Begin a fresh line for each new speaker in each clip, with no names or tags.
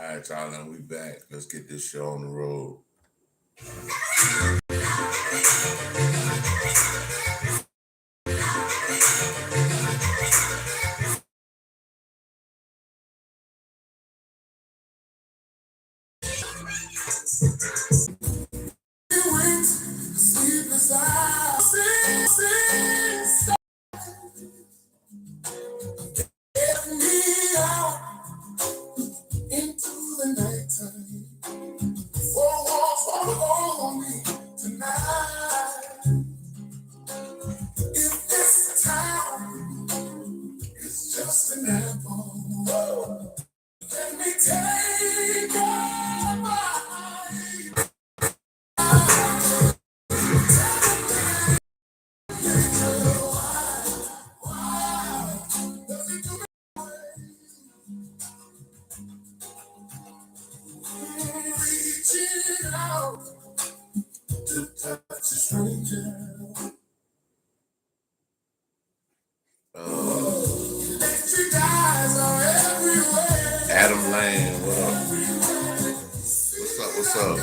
All right, y'all, and we back. Let's get this show on the road. Into the nighttime, four walls all on me tonight. If this town is just an apple, let me take your mind. Reaching out to touch a stranger. Electric eyes are everywhere. Adam Lane, what up? What's up?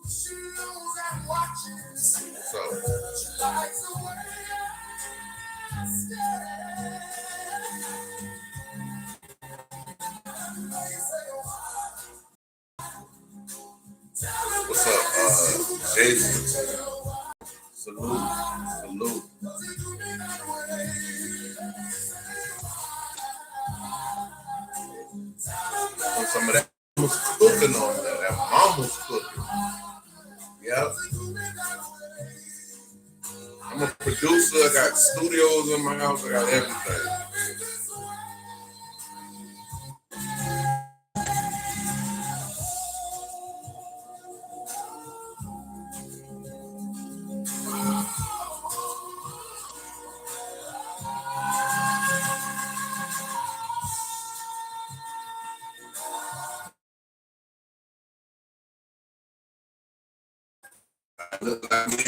She knows I'm watching. What's up? She likes the way I stare. What's up, Jason? Salute. Some of that was cooking on there. That mama's cooking. Yep. I'm a producer. I got studios in my house. I got everything. Look like me.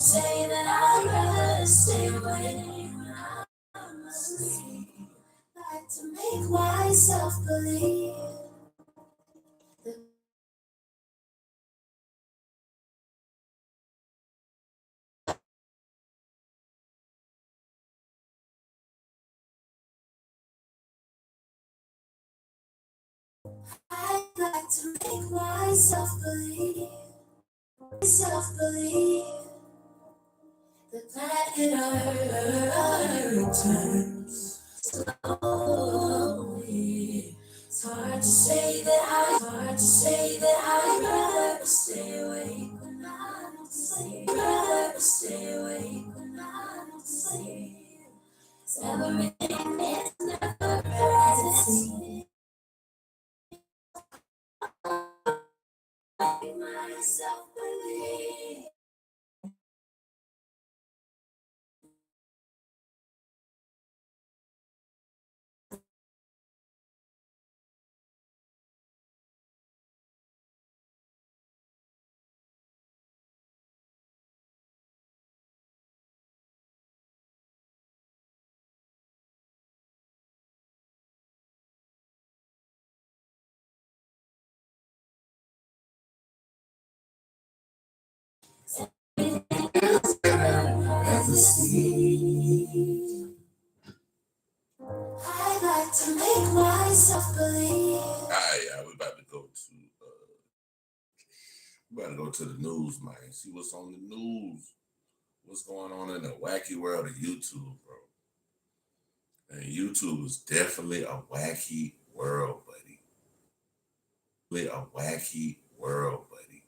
Say that I'd rather stay away when I'm asleep. Like to make myself believe that I'd like to make myself believe the planet Earth turns slowly. It's hard to say that I'd rather stay awake when I don't sleep. Rather stay awake when I don't sleep. 'Cause everything is never right. Make myself believe. As the sea self-belief. All right, y'all, we about to go to the news, man. See what's on the news. What's going on in the wacky world of YouTube, bro? And YouTube is definitely a wacky world, buddy. A wacky world, buddy.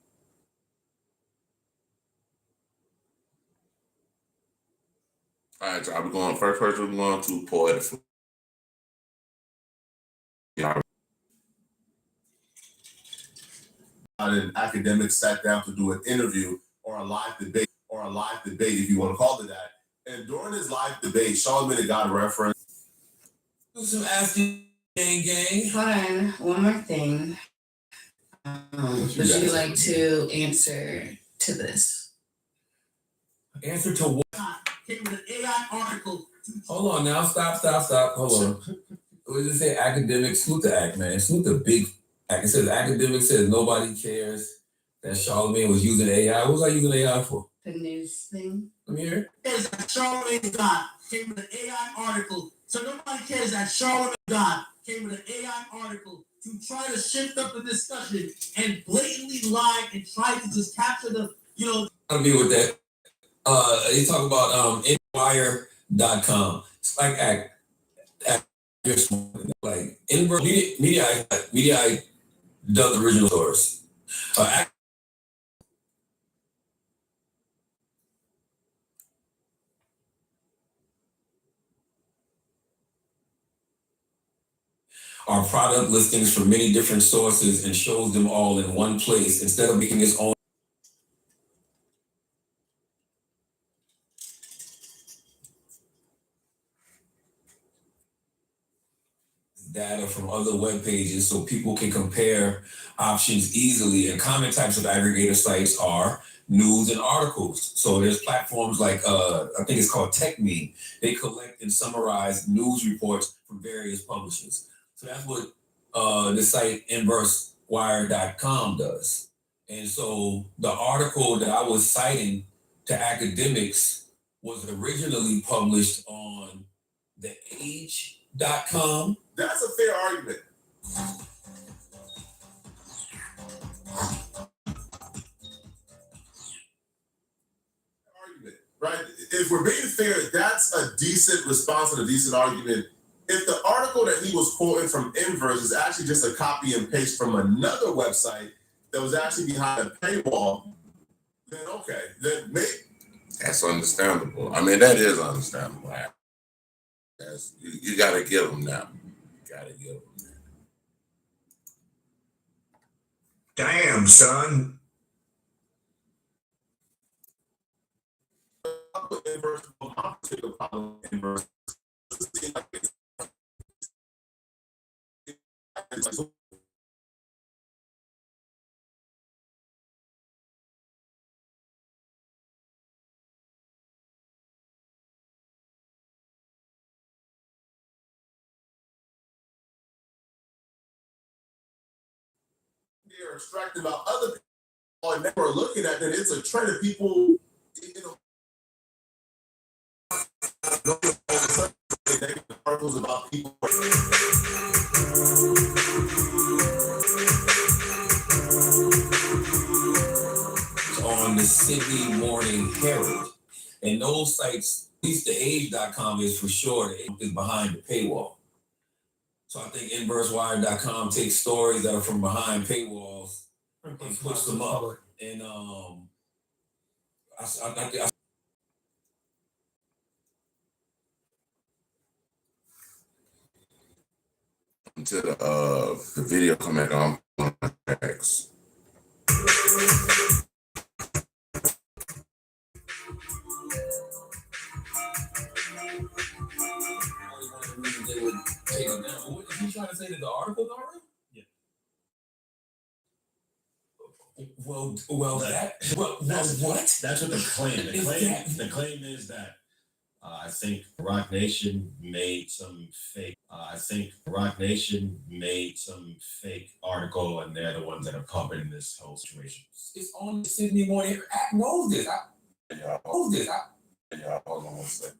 All right, y'all, we're going first. We're going to poetic. An academic sat down to do an interview or a live debate, if you want to call it that. And during his live debate, Charlamagne got reference. Do some asking gang.
Hold on, one more thing. Would you like to answer to this?
Answer to what?
Came with an AI article.
Hold on now. Stop. Hold on. What did it say? Academic, salute the act, man. Salute the big act. It says academic says nobody cares that Charlamagne was using AI. What was I using AI for?
The news thing.
Let me hear it.
Says that Charlamagne God came with an AI article. So nobody cares that Charlamagne God came with an AI article to try to shift up the discussion and blatantly lie and try to just capture the,
I'll be with that. You talk about Wire.com. It's like like Inverse Media does the original source. Our product listings from many different sources and shows them all in one place instead of making its own data from other web pages so people can compare options easily. And common types of aggregator sites are news and articles. So there's platforms like I think it's called TechMe. They collect and summarize news reports from various publishers. So that's what the site InverseWire.com does. And so the article that I was citing to academics was originally published on theage.com. That's a fair argument. Right? If we're being fair, that's a decent response and a decent argument. If the article that he was quoting from Inverse is actually just a copy and paste from another website that was actually behind a paywall, then okay, then maybe. That's understandable. I mean, that is understandable. You got to give them that.
Damn, son.
They're extracting about other people and never looking at that. It's a trend of people, articles about people. On the Sydney Morning Herald. And those sites, at least the age.com is for sure, is behind the paywall. So I think InverseWire.com takes stories that are from behind paywalls and puts them up. And I to the video coming on X. They would take it down. What is he trying to say that the article are real? Yeah. Well, what? That's what the claim. The claim is that I think Rock Nation made some fake. Article, and they're the ones that are covering this whole situation. It's on the Sydney Morning. I know this. Y'all hold on one second.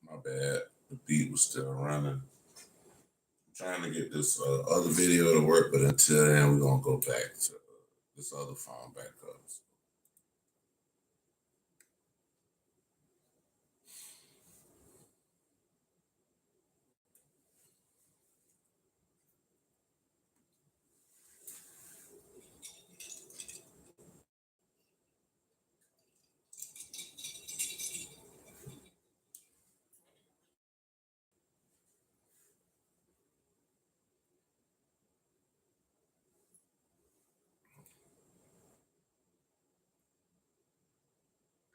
My bad. The beat was still running. I'm trying to get this other video to work, but until then, we're gonna go back to this other phone back up.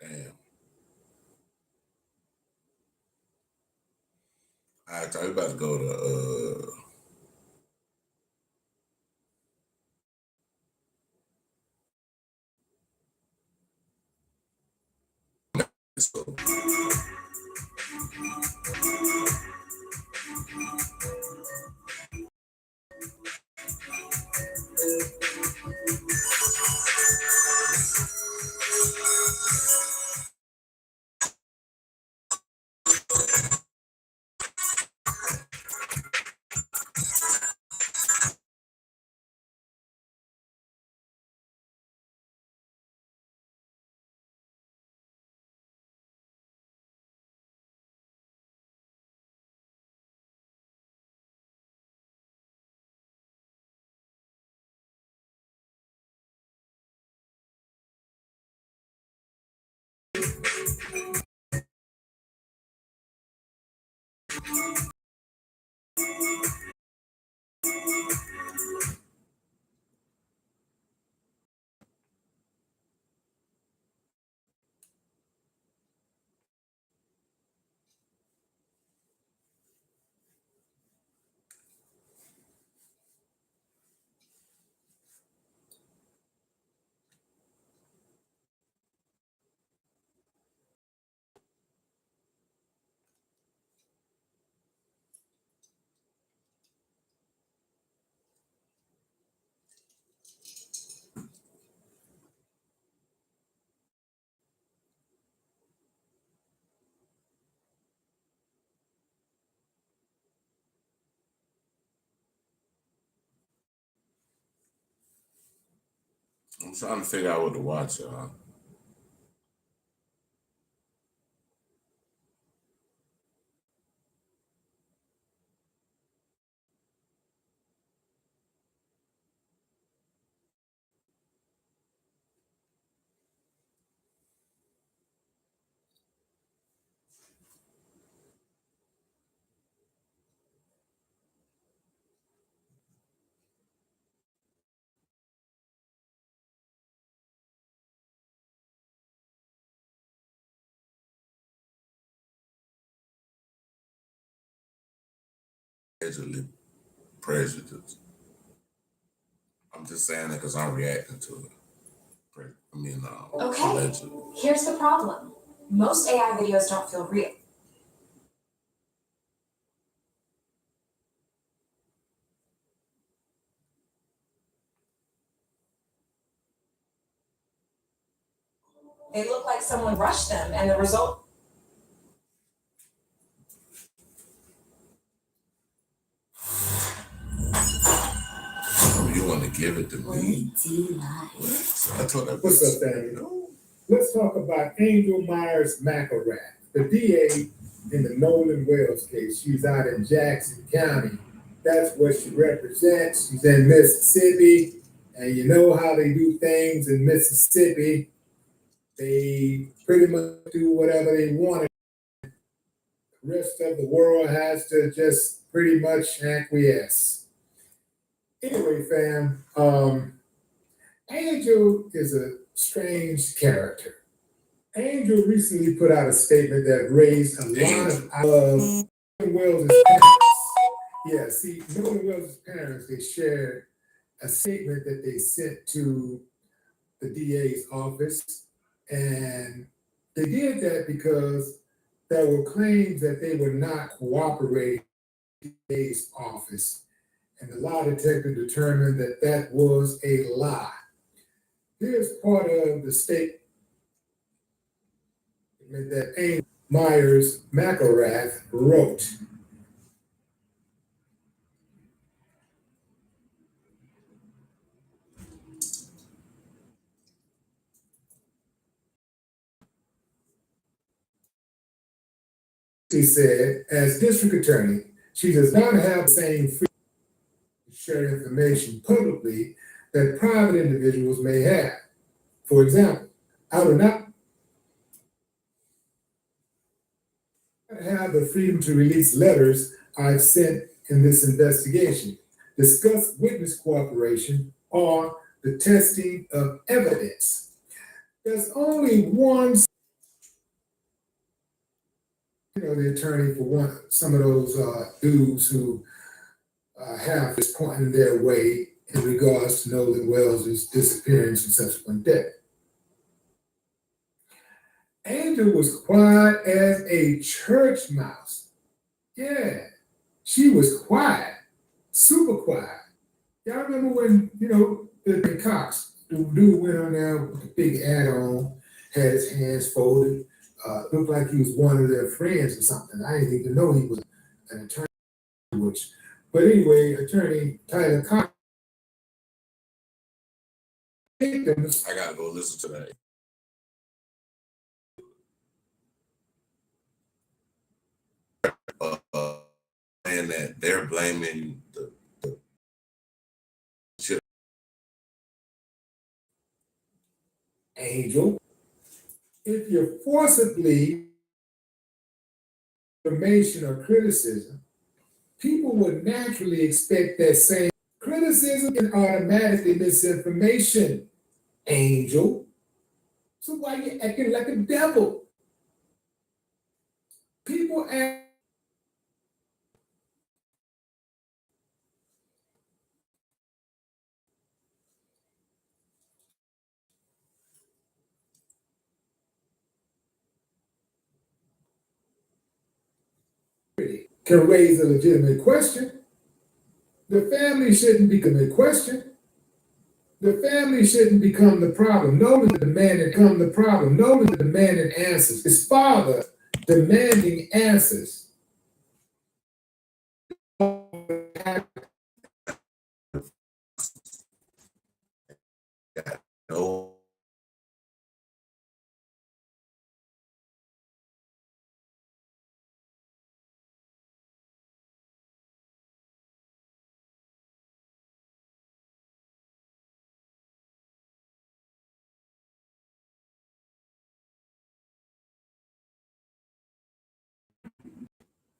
Damn. All right, so we about to go to so I'm trying to figure out what to watch, y'all. Allegedly prejudiced. I'm just saying that because I'm reacting to it.
Okay,
allegedly.
here's the problem. Most AI videos don't feel real. They look like someone rushed them, and the result.
Oh, you want to give it to me? I told that.
What's up, family? Let's talk about Angel Myers McElrath, the DA in the Nolan Wells case. She's out in Jackson County. That's what she represents. She's in Mississippi, and you know how they do things in Mississippi. They pretty much do whatever they want. The rest of the world has to just pretty much acquiesce. Anyway, fam, Angel is a strange character. Angel recently put out a statement that raised a lot of Nolan Wells' parents. Yeah, see, Nolan Wells' parents, they shared a statement that they sent to the DA's office. And they did that because There were claims that they were not cooperating with the DA's office, and the lie detector determined that that was a lie. Here's part of the statement that Angel Myers McElrath wrote. She said, as district attorney, she does not have the same freedom to share information publicly that private individuals may have. For example, I do not have the freedom to release letters I've sent in this investigation, discuss witness cooperation, or the testing of evidence. There's only one, the attorney for some of those dudes who have this pointing their way in regards to Nolan Wells' disappearance and subsequent death. Angel was quiet as a church mouse. Yeah, she was quiet, super quiet. Y'all remember when, the Cox, the dude went on there with the big hat on, had his hands folded, looked like he was one of their friends or something. I didn't even know he was an attorney. But anyway, attorney Tyler Cox.
I gotta go listen to that. And that they're blaming the shit.
Angel, if you're forcibly information or criticism, people would naturally expect that same criticism and automatically misinformation. Angel, so why you acting like a devil? People act. Can raise a legitimate question. The family shouldn't become a question. The family shouldn't become the problem. No the demanding become the problem. No the demanding answers. His father demanding answers.
No.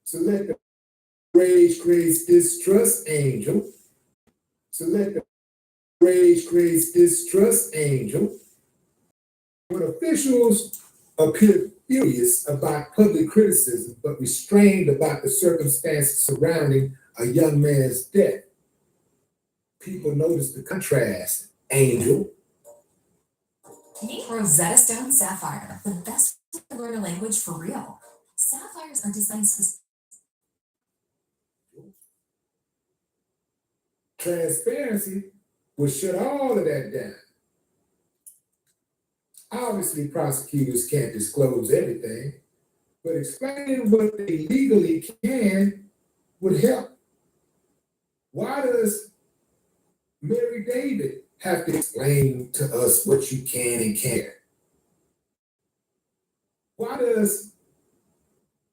Selective rage creates distrust, Angel. Selective rage creates distrust, Angel. When officials appear furious about public criticism, but restrained about the circumstances surrounding a young man's death, people notice the contrast, Angel.
Meet Rosetta Stone Sapphire, the best way to learn a language for real. Sapphires are designed specifically.
Transparency will shut all of that down. Obviously, prosecutors can't disclose everything, but explaining what they legally can would help. Why does Mary David have to explain to us what you can and can't? Why does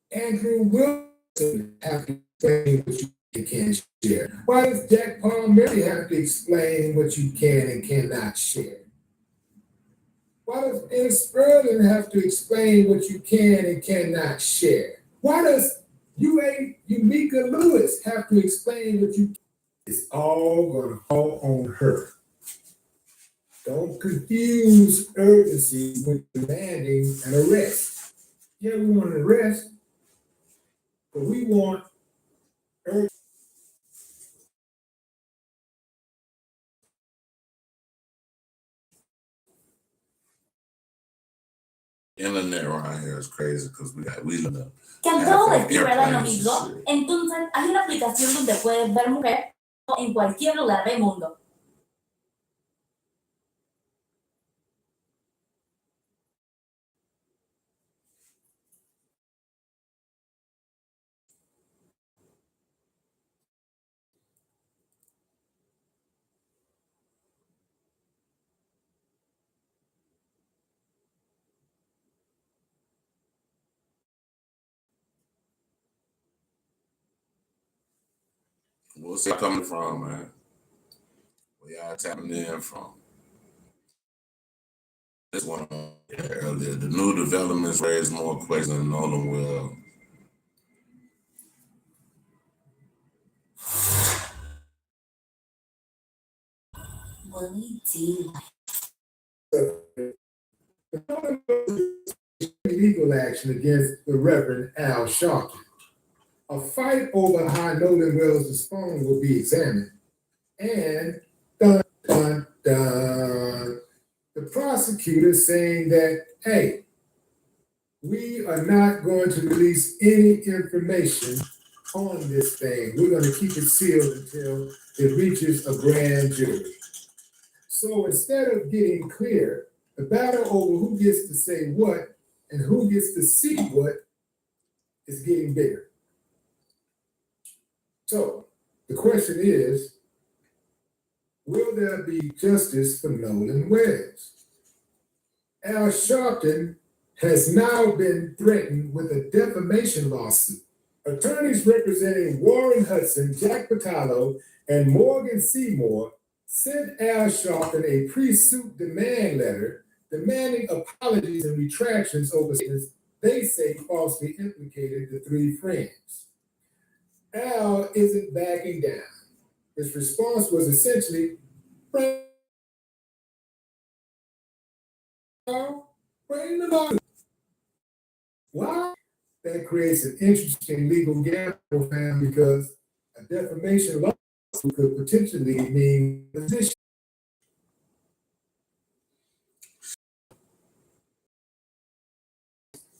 Andrew Wilson have to explain what you can and can't share? Why does Jack Palmieri have to explain what you can and cannot share? Why does Ed Sperling have to explain what you can and cannot share? Why does Umika Lewis have to explain what you can? It's all going to fall on her. Don't confuse urgency with demanding an arrest. Yeah, we want an arrest, but we want urgency.
internet around here is crazy because we live in
Que al todo
half
vestir, ¿verdad? Lo
airplanes and
mismo.
shit.
Entonces, hay una aplicación donde puedes ver mujeres en cualquier lugar del mundo.
What's it coming from, man? Where y'all tapping in from? This one earlier. The new developments raise more questions than Nolan will.
Willie D.
Legal action against the Reverend Al Sharpton. A fight over how Nolan Wells' phone will be examined. And dun, dun, dun, the prosecutor saying that, hey, we are not going to release any information on this thing. We're going to keep it sealed until it reaches a grand jury. So instead of getting clear, the battle over who gets to say what and who gets to see what is getting bigger. So the question is, will there be justice for Nolan Wells? Al Sharpton has now been threatened with a defamation lawsuit. Attorneys representing Warren Hudson, Jack Patalo, and Morgan Seymour sent Al Sharpton a pre-suit demand letter demanding apologies and retractions over statements they say falsely implicated the three friends. Al isn't backing down. His response was essentially, bring the law. Why? That creates an interesting legal gap for fans because a defamation lawsuit could potentially mean position.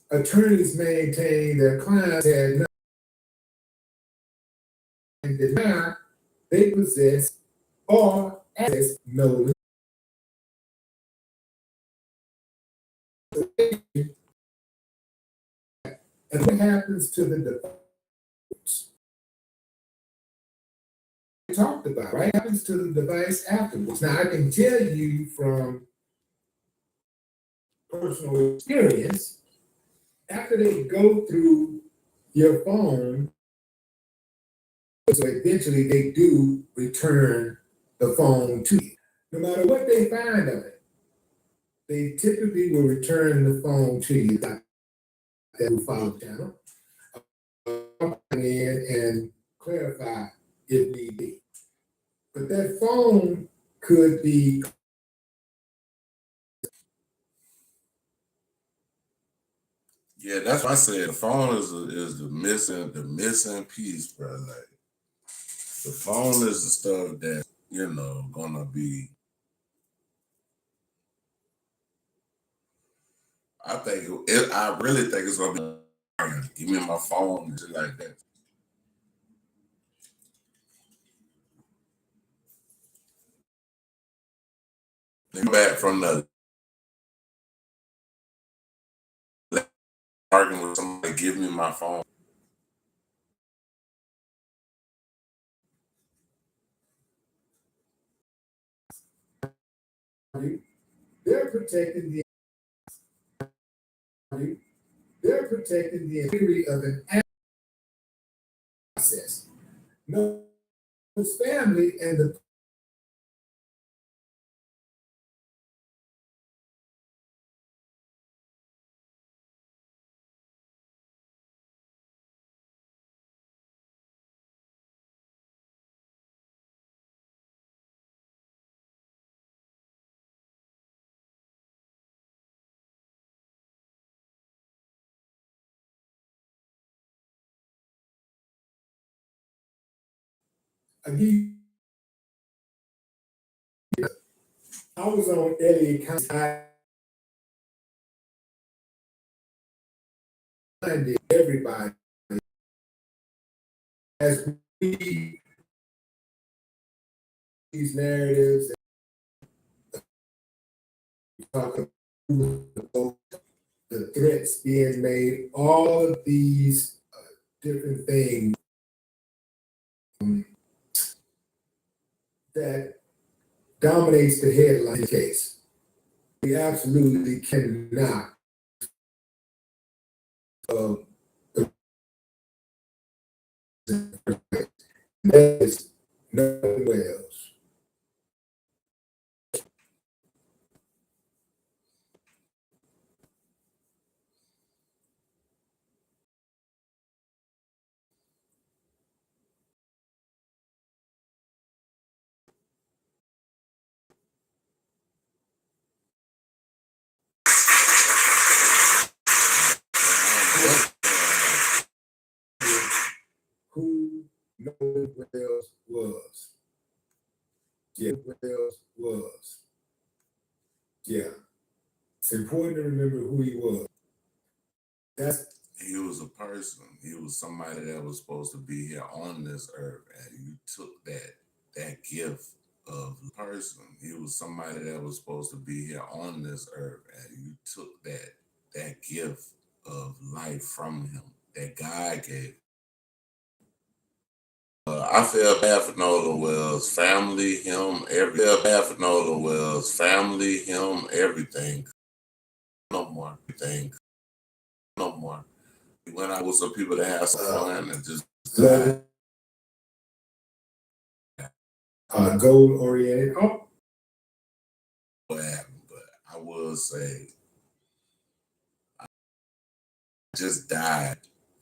Attorneys maintain their clients had nothing to deny they possess or access Nolan. And what happens to the device? We talked about, right? What happens to the device afterwards? Now, I can tell you from personal experience, after they go through your phone, so eventually they do return the phone to you. No matter what they find of it, they typically will return the phone to you. That will follow channel. In and clarify if need be. But that phone could be.
Yeah, that's what I said. The phone is the missing piece, bro. Like the phone is the stuff that gonna be. I really think it's gonna be. Give me my phone and shit like that. Back from the arguing with somebody, give me my phone.
They're protecting the integrity of an process. No, his family and the again, I was on Elliott County reminded everybody as we these narratives and talk about the threats being made, all of these different things that dominates the headline case. We absolutely cannot that is no Wells. Who Nolan Wells was. Yeah, Wells was. Yeah. It's important to remember who he was.
He was a person. He was somebody that was supposed to be here on this earth, and you took that gift of person. He was somebody that was supposed to be here on this earth, and you took that gift of life from him that God gave. I feel bad for Nolan Wells' family, him, everything. No more, everything. No more. He went out with some people that had some fun and just
goal oriented. Oh,
what happened, but I will say I just died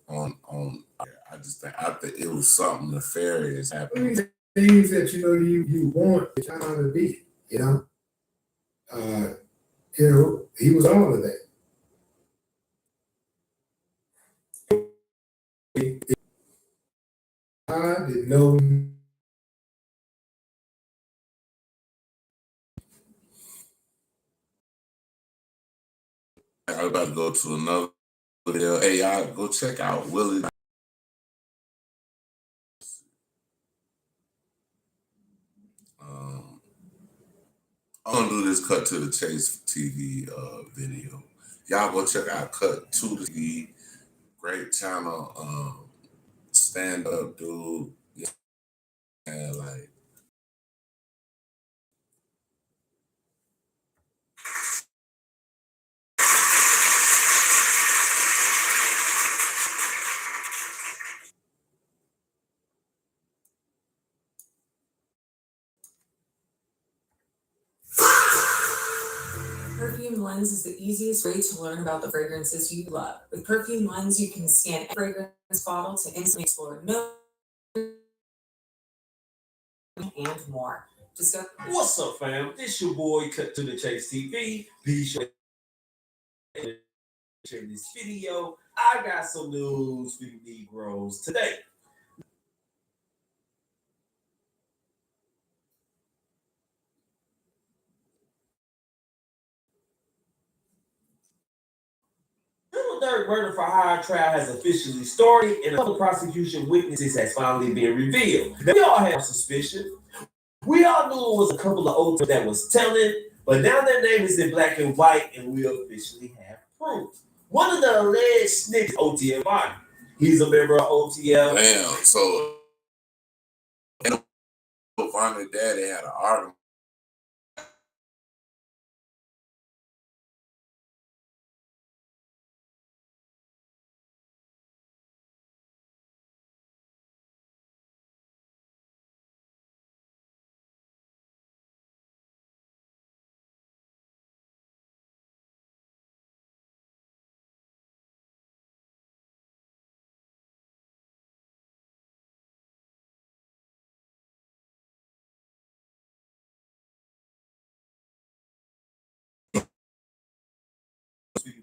on I just think it was something nefarious happening.
Things that you want the child to be, he was all of that. I didn't know.
I'm about to go to another video. Hey, y'all go check out Willie. I'm gonna do this Cut to the Chase TV video. Y'all go check out Cut to the TV. Great channel. Stand up dude. Yeah, like.
Perfume Lens is the easiest way to learn about the fragrances you love. With Perfume Lens, you can scan a fragrance bottle to instantly explore notes and more.
What's up, fam? This your boy Cut to the Chase TV. Be sure to share this video. I got some news for you Negroes today. Little Dirk murder for hire trial has officially started, and a couple of prosecution witnesses has finally been revealed. We all had suspicion. We all knew it was a couple of OTL that was telling, but now their name is in black and white, and we officially have proof. One of the alleged snitches, OTL body. He's a member of OTL.
Damn, so Vonnie daddy had an argument.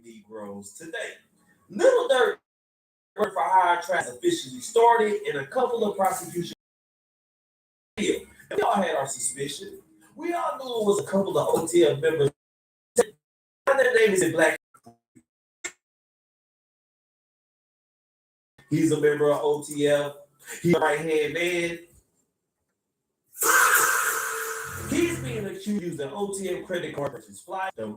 Negroes today. Little Dirk for hire trial officially started, and a couple of prosecution. We all had our suspicion. We all knew it was a couple of OTL members. Now their name is in black He's a member of OTF. He's a right-hand man. He's being accused of using OTF credit card purchase flight, the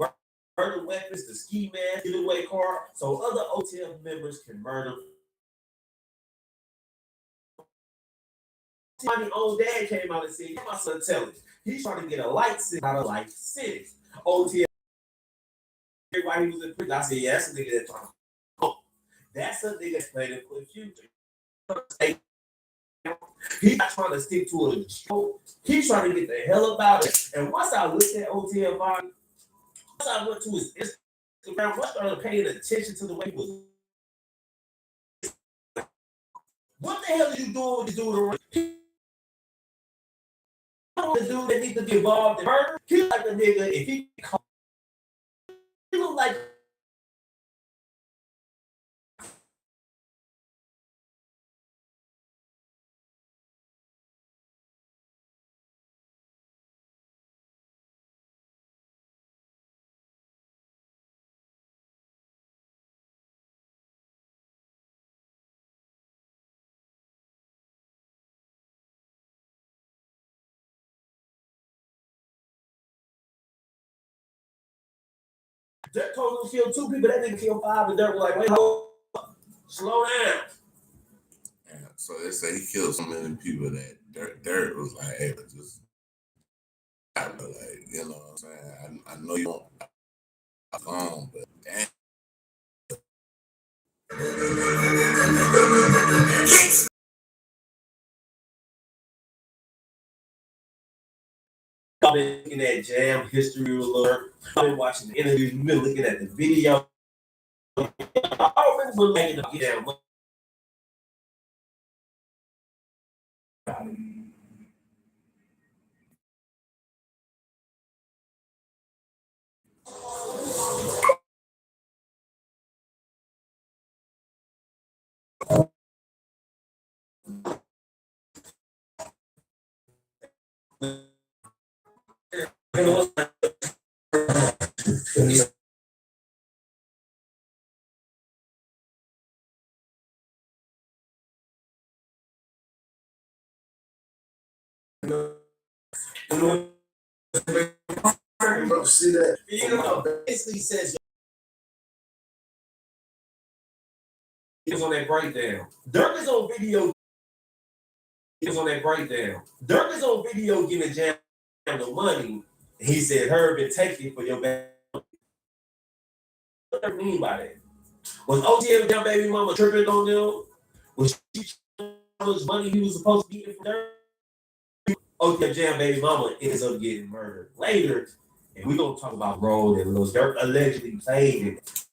murder weapons, the ski mask, getaway car, so other OTF members can murder. My own dad came out and said, my son telling he's trying to get a light sentence out of life sentence. OTF, while he was in prison, I said, yeah, that's a nigga that's trying to that's a nigga that's playing for the future. He's not trying to stick to a joke. He's trying to get the hell about it. And once I looked at OTF body, once I went to his Instagram, once I started paying attention to the way he was. What the hell are you doing with this dude? The dude that needs to be involved in murder. He like a nigga if he look like. Dirk told him to kill 2 people. That nigga killed 5, and Dirk was like, wait, hold up. Slow down.
Yeah, so they say he killed so many people that Dirt was like, hey, but just, like, you know what I'm saying? I know you don't gone, but damn.
I've been looking at Jam History Alert. I've been watching the interviews. We've been looking at the video. I remember looking at Jam. See that? You know, basically says he was on that breakdown. Dirk is on video. He was on that breakdown. Dirk is on video giving Jam the money. He said, Herb been taking for your baby. What do you mean by that? Was OTF Jam baby mama tripping on them? Was she how much money he was supposed to get from Dirk? OTF Jam baby mama ends up getting murdered later. And we're going to talk about the role that Lil Durk allegedly played in it.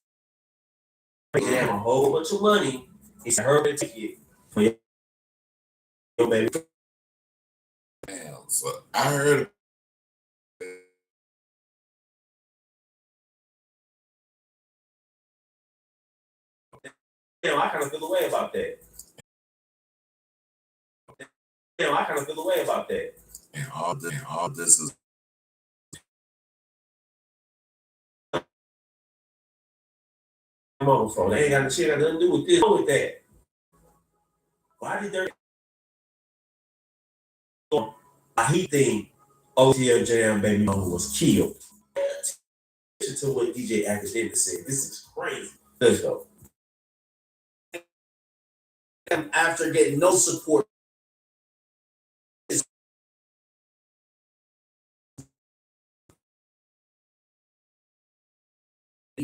He had a whole bunch of money. He said, Herb been taking it for your baby.
Damn, so I heard.
I kind of feel the way about that. I kind of feel the way about that.
And all this is.
Phone. They ain't got nothing to do with this. With that. Why did there? He think OTF Jam baby mama was killed. Listen to what DJ Academic said. This is crazy. Let's go. After getting no support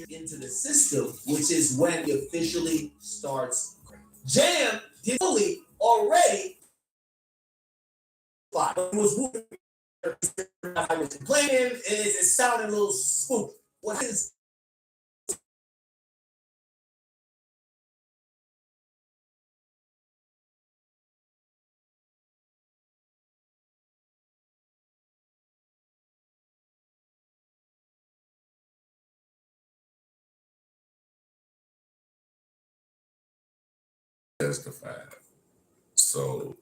into the system, which is when he officially starts. Jam did fully already. It was moving. I was complaining, and it sounded a little spooky. What is?
Testified. So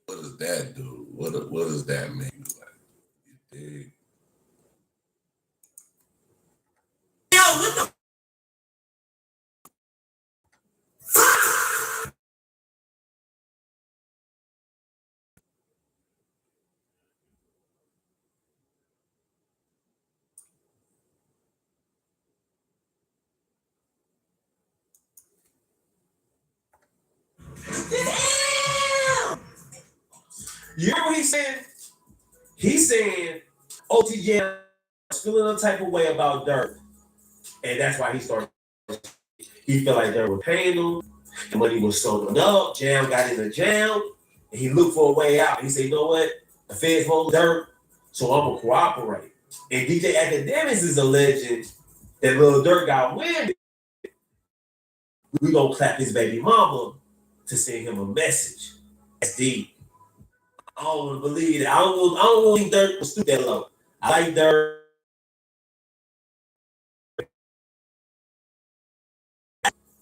what does that do? What does that mean? Like, you dig?
You hear what he's saying? He's saying OTJ was feeling a type of way about Dirk. And that's why he started. He felt like Dirk was paying him. And when he was sold up, Jam got in the jam. And he looked for a way out. He said, you know what? The feds hold Dirk, so I'm going to cooperate. And DJ Academics is alleging that Lil Durk got wind. We going to clap his baby mama to send him a message. That's deep. I don't want to believe that. I don't think Dirk was stoop that low. I like Dirk.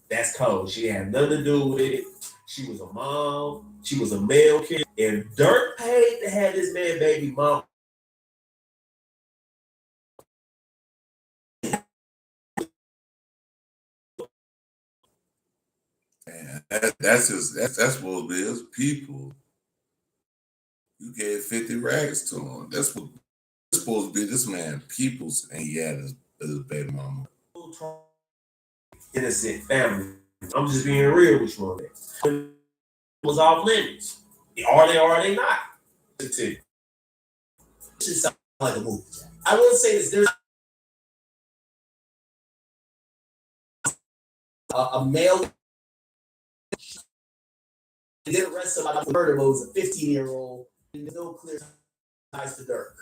That's cold. She had nothing to do with it. She was a mom. She was a male kid. And Dirk paid to have this man baby mom.
Man, that's supposed to be his people. You gave 50 rags to him. That's what it's supposed to be, this man people's, and he had his baby mama.
Innocent family. I'm just being real with you on that. It was off limits. Are they or are they not? It should sound like a movie. I will say this: there's a male did arrest somebody for murder, but it was a 15-year-old. And there's no clear ties to Dirk.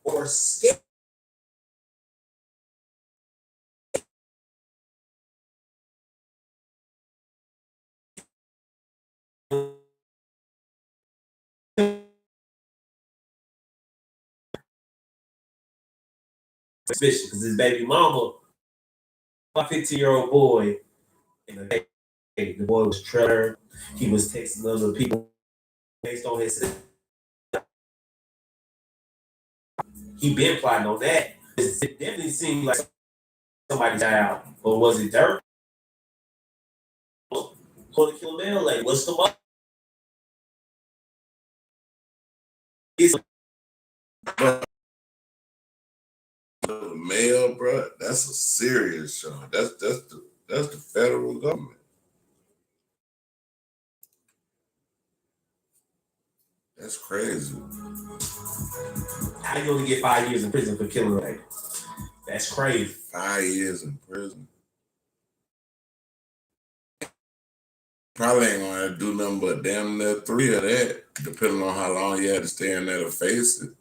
Or scared. Suspicious because his baby mama, a 15-year-old boy, and the boy was trailer. He was texting other people based on his. He been plotting on that. It definitely seemed like somebody died out, but was it Dirk? Want to kill a man? Like, what's the money?
The mail, bro, that's a serious show. That's the federal government. That's crazy.
How you only get 5 years in prison for killing a lady? That's crazy.
5 years in prison. Probably ain't gonna do nothing but damn near 3 of that, depending on how long you had to stay in there to face it.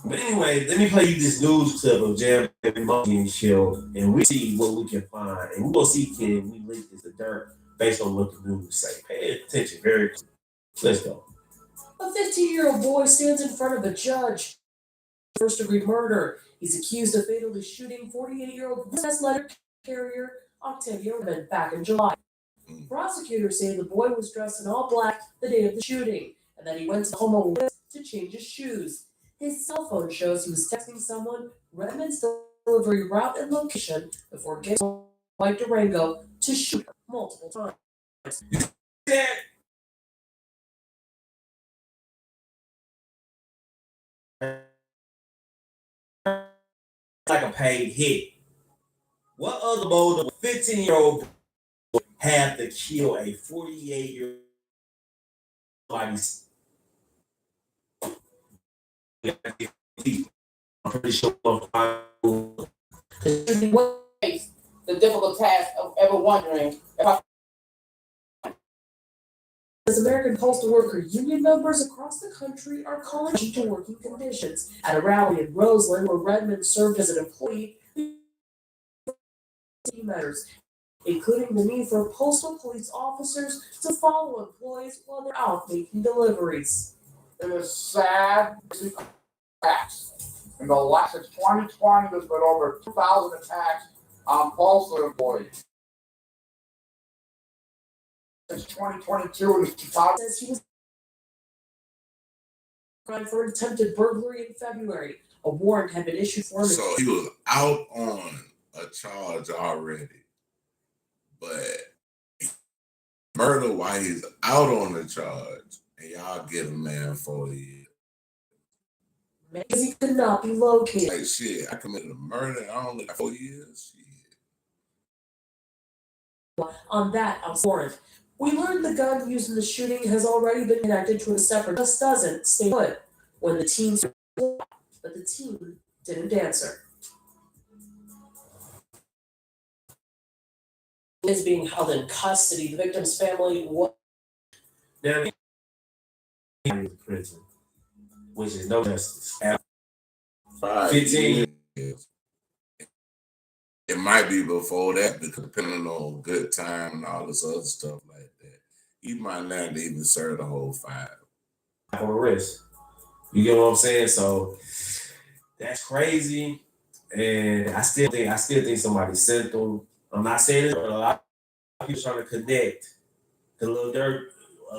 But anyway, let me play you this news clip of Jam being killed, and we see what we can find, and we're gonna see can we link this to Dirk based on what the news say. Pay attention, very close. Let's go.
A 15-year-old boy stands in front of a judge. First-degree murder. He's accused of fatally shooting 48-year-old business letter carrier Octavio Redmond back in July. Prosecutors say the boy was dressed in all black the day of the shooting, and that he went to the home of to change his shoes. His cell phone shows he was texting someone Redmond's delivery route and location before getting a white Durango to shoot multiple times.
Yeah. Like a paid hit. What other motive would a 15-year-old have to kill a 48-year-old body's? I'm pretty sure.
The difficult task of ever wondering if
As American Postal Worker Union members across the country are calling to working conditions. At a rally in Roseland, where Redmond served as an employee, matters, including the need for postal police officers to follow employees while they're out making deliveries.
it is sad attacks. In the last since 2020, there's been over 2,000 attacks on postal employees. Since 2022, and 2000.
Says he was tried for attempted burglary in February. A warrant had been issued for him.
So he was out on a charge already, but murder while he's out on the charge, and y'all give a man 40 years.
Because he could not be located.
Like shit, I committed a murder. I only got 4 years. Shit.
on that warrant. We learned the gun used in the shooting has already been connected to a separate. Just doesn't stay put when the teens, but the teen didn't answer. Is being held in custody. The victim's family was
Now, in prison, which is no justice. After 15
years. It might be before that, because depending on good time and all this other stuff like that, he might not even serve the whole 5.
on the wrist. You get what I'm saying? So that's crazy. And I still think somebody sent them. I'm not saying it, but a lot of people trying to connect. The Lil Durk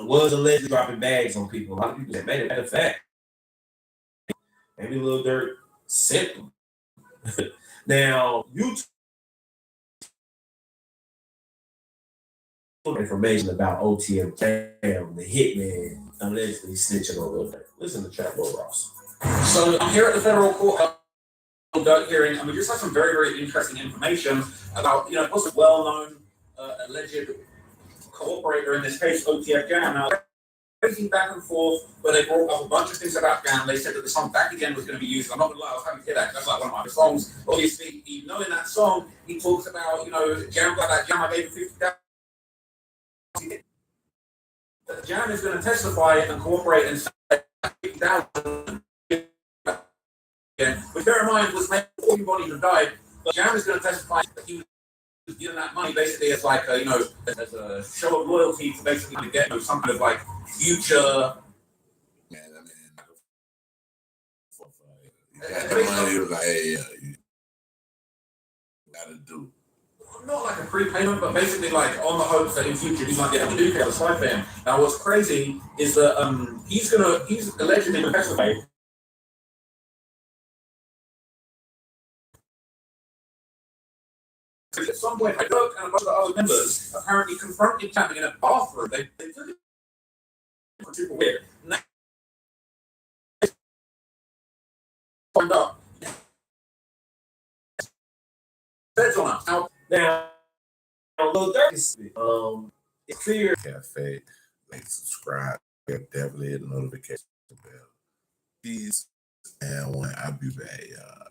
was allegedly dropping bags on people. A lot of people said, matter of fact, maybe Lil Durk sent them. Now, YouTube information about OTM Cam, the hitman, allegedly snitching on Lil Durk. Listen to Trap Lil Ross.
So I'm here at the federal court hearing, and we just had some very, very interesting information about, what's a well-known alleged cooperator in this case, OTF Jam. Now, crazy back and forth, where they brought up a bunch of things about Jam. They said that the song Back Again was going to be used. I'm not going to lie, I was happy to hear that. That's like one of my songs. Obviously, even though in that song, he talks about, Jam, like that Jam, I gave him 50,000. Jam is going to testify and cooperate and say 50,000. Which, bear in mind, was made before everybody even died. But Jam is going to testify that he was given that money basically as like a, as a show of loyalty to basically get some kind of like future.
Man, I mean, you got the money, he was like, hey, you gotta do.
Not like a prepayment, but basically like on the hopes that in future he might get able to do the side for him. Now, what's crazy is that he's allegedly going to testify. At some point, Dirk and a bunch of other members apparently confronted Jam in a bathroom. They took it super weird. And they find out. Feds on us.
Now, Lil Durk is it's clear.
Cafe, like, subscribe, definitely hit the notification bell. Peace, and when I'll be back, y'all.